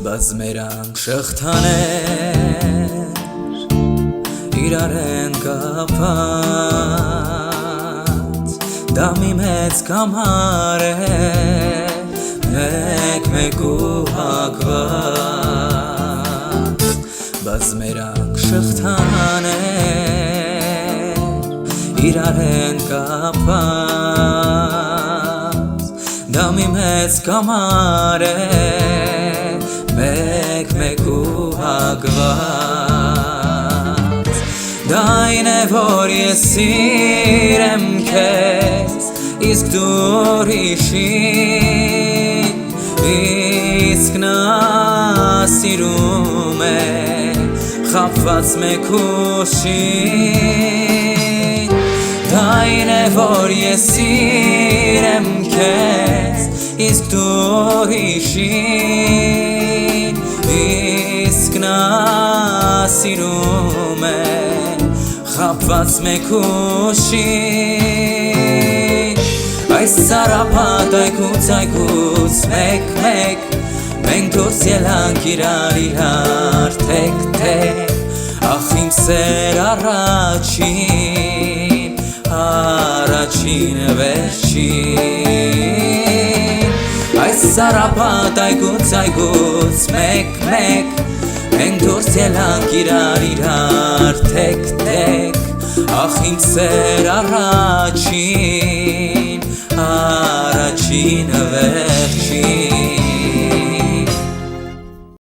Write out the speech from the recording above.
Բազմերանգ շղթաներ իրար են կապած դա մի մեծ կամար է մեկ ու հակված Բազմերանգ շղթաներ իրար են կապած դա մի մեծ կամար է մեկ ու հակված Դա այն է, որ ես սիրեմ քեզ Իսկ դու ուրիշին Իսկ նա սիրում է Խաբված մեկ ուշին Դա այն է, որ ես սիրեմ քեզ Իսկ դու ուրիշին Իսկ նա սիրում է Խաբված մեկ ուշին Այս սարապատ այգուց մեկ Մենք դուրս ելանք իրար թեք Ախ իմ սեր առաջին վերջին Այս սարապատ այգուց մեկ Մենք դուրս ելանք իրար թեք Ախ իմ սեր առաջին վերջին